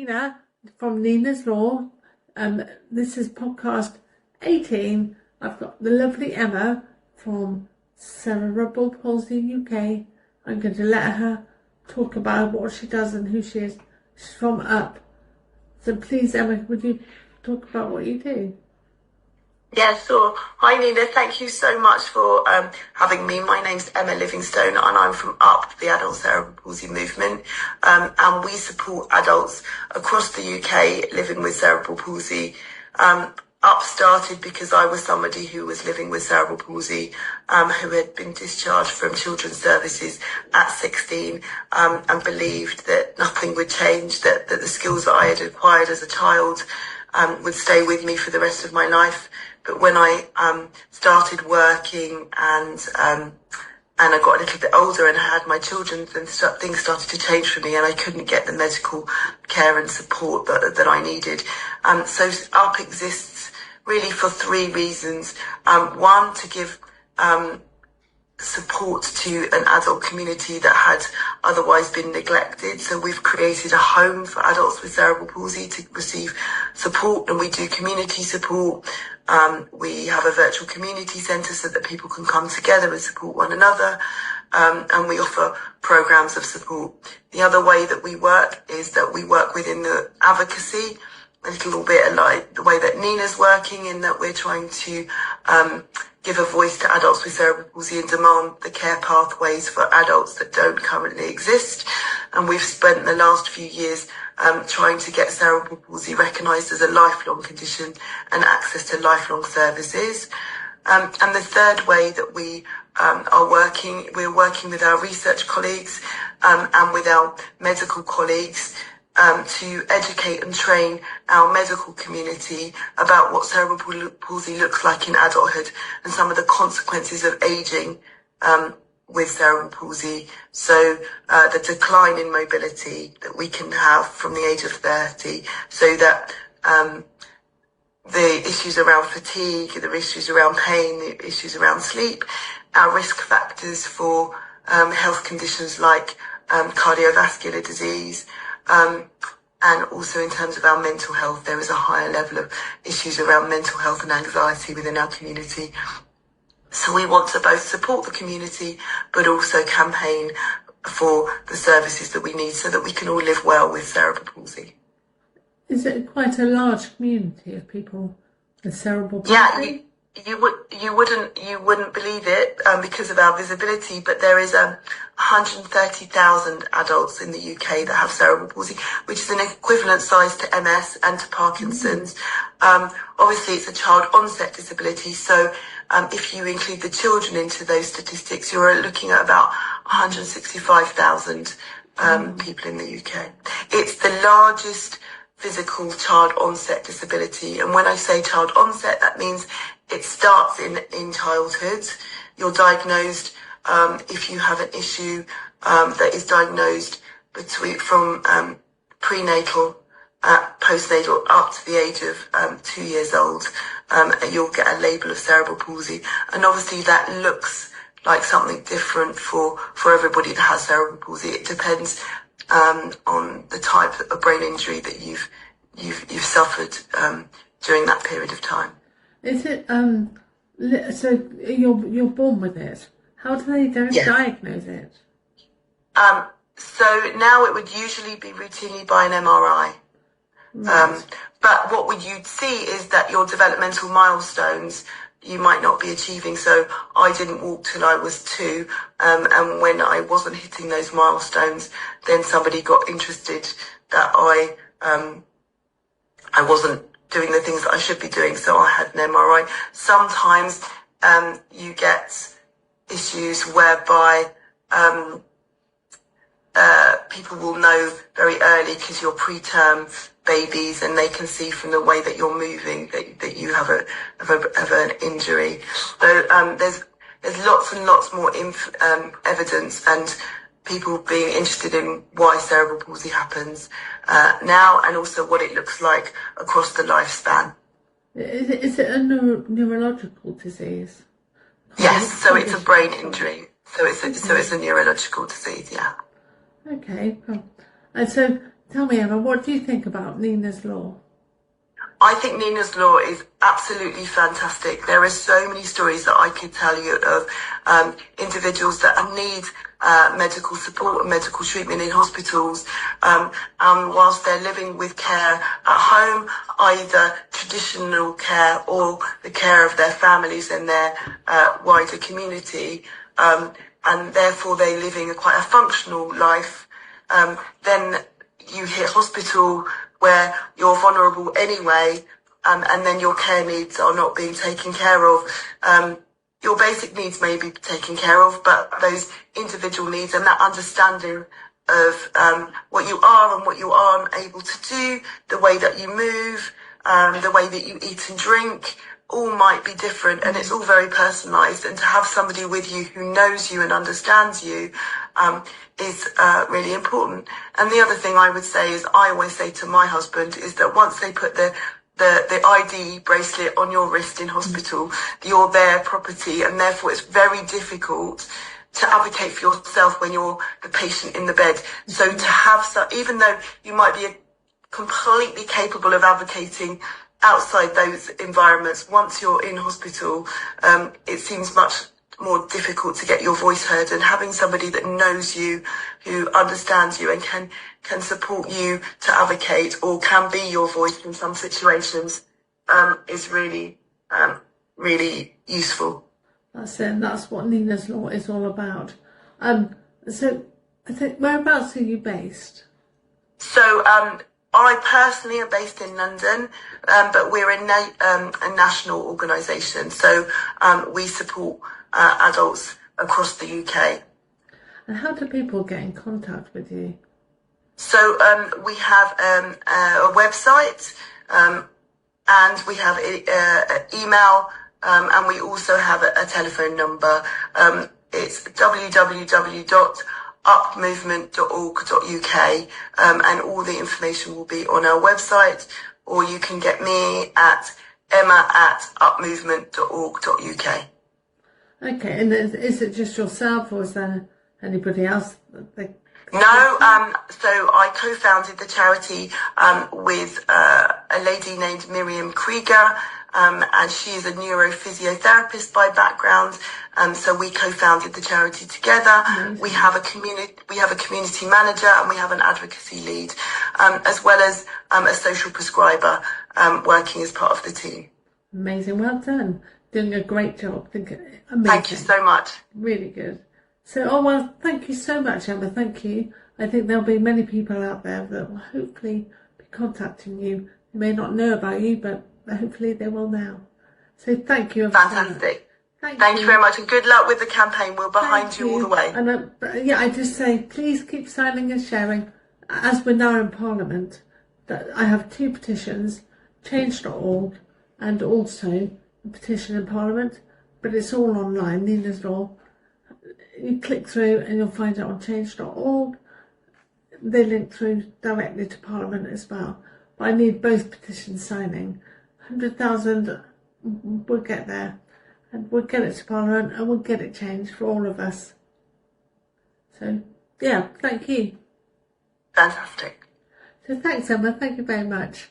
Nina from Nina's Law. This is podcast 18. I've got the lovely Emma from Cerebral Palsy UK. I'm going to let her talk about what she does and who she is. She's from UP. So please, Emma, would you talk about what you do? Yeah, sure. Hi, Nina. Thank you so much for having me. My name's Emma Livingstone and I'm from UP, the Adult Cerebral Palsy Movement. And we support adults across the UK living with cerebral palsy. UP started because I was somebody who was living with cerebral palsy, who had been discharged from children's services at 16, and believed that nothing would change, that the skills that I had acquired as a child would stay with me for the rest of my life. But when I started working and I got a little bit older and had my children, then things started to change for me, and I couldn't get the medical care and support that I needed. So UP exists really for three reasons. One, to give support to an adult community that had otherwise been neglected. So we've created a home for adults with cerebral palsy to receive support, and we do community support. We have a virtual community centre so that people can come together and support one another, and we offer programmes of support. The other way that we work is that we work within the advocacy, a little bit like the way that Nina's working, in that we're trying to give a voice to adults with cerebral palsy and demand the care pathways for adults that don't currently exist. And we've spent the last few years trying to get cerebral palsy recognised as a lifelong condition and access to lifelong services. And the third way that we we're working with our research colleagues and with our medical colleagues to educate and train our medical community about what cerebral palsy looks like in adulthood and some of the consequences of ageing with cerebral palsy. So the decline in mobility that we can have from the age of 30, so that the issues around fatigue, the issues around pain, the issues around sleep, our risk factors for health conditions like cardiovascular disease, and also in terms of our mental health, there is a higher level of issues around mental health and anxiety within our community. So we want to both support the community, but also campaign for the services that we need so that we can all live well with cerebral palsy. Is it quite a large community of people with cerebral palsy? Yeah, you wouldn't believe it because of our visibility, but there is 130,000 adults in the UK that have cerebral palsy, which is an equivalent size to MS and to Parkinson's. Obviously, it's a child onset disability, so if you include the children into those statistics, you're looking at about 165,000 people in the UK. It's the largest physical child onset disability, and when I say child onset, that means it starts in childhood. You're diagnosed if you have an issue that is diagnosed from prenatal, postnatal up to the age of 2 years old. You'll get a label of cerebral palsy, and obviously that looks like something different for everybody that has cerebral palsy. It depends on the type of brain injury that you've suffered during that period of time. Is it so you're born with it? How do they diagnose it? So now it would usually be routinely by an MRI. Right. But what you'd see is that your developmental milestones you might not be achieving. So I didn't walk till I was 2, and when I wasn't hitting those milestones, then somebody got interested that I wasn't doing the things that I should be doing, so I had an MRI. Sometimes you get issues whereby people will know very early because you're preterm babies, and they can see from the way that you're moving that you have an injury. So there's lots and lots more evidence and people being interested in why cerebral palsy happens now, and also what it looks like across the lifespan. Is it a neurological disease? Yes, so it's a brain injury. So it's a neurological disease, yeah. Okay, and so Tell me, Emma, what do you think about Nina's Law? I think Nina's Law is absolutely fantastic. There are so many stories that I could tell you of individuals that need medical support and medical treatment in hospitals, whilst they're living with care at home, either traditional care or the care of their families and their wider community, and therefore they're living quite a functional life. Then you hit hospital where you're vulnerable anyway, and then your care needs are not being taken care of. Your basic needs may be taken care of, but those individual needs and that understanding of what you are and what you aren't able to do, the way that you move, the way that you eat and drink, all might be different, and it's all very personalised. And to have somebody with you who knows you and understands you is really important. And the other thing I would say is, I always say to my husband, is that once they put the ID bracelet on your wrist in hospital, you're their property, and therefore it's very difficult to advocate for yourself when you're the patient in the bed. So to have even though you might be completely capable of advocating outside those environments, once you're in hospital, it seems much more difficult to get your voice heard, and having somebody that knows you, who understands you and can support you to advocate, or can be your voice in some situations, is really useful. That's it. That's what Nina's Law is all about. So I think, whereabouts are you based? So I personally am based in London, but we're a national organisation, so we support adults across the UK. And how do people get in contact with you? So we have a website, and we have an email, and we also have a telephone number. It's www.upmovement.org.uk, and all the information will be on our website, or you can get me at emma@upmovement.org.uk. Okay, and is it just yourself, or is there anybody else? No, so I co-founded the charity with a lady named Miriam Krieger, and she is a neurophysiotherapist by background. So we co-founded the charity together. Amazing. We have a community manager, and we have an advocacy lead, as well as a social prescriber working as part of the team. Amazing, well done. Doing a great job. Amazing. Thank you so much. Really good. So, well, thank you so much, Emma. Thank you. I think there'll be many people out there that will hopefully be contacting you. They may not know about you, but hopefully they will now. So thank you. Fantastic. Thank you very much, and good luck with the campaign. We're behind you all the way. And I just say, please keep signing and sharing. As we're now in Parliament, that I have 2 petitions, change.org, and also a petition in Parliament, but it's all online, Nina's Law. You click through and you'll find it on change.org. They link through directly to Parliament as well. But I need both petitions signing. 100,000, we'll get there. And we'll get it to Parliament, and we'll get it changed for all of us. So, yeah, thank you. Fantastic. So thanks, Emma. Thank you very much.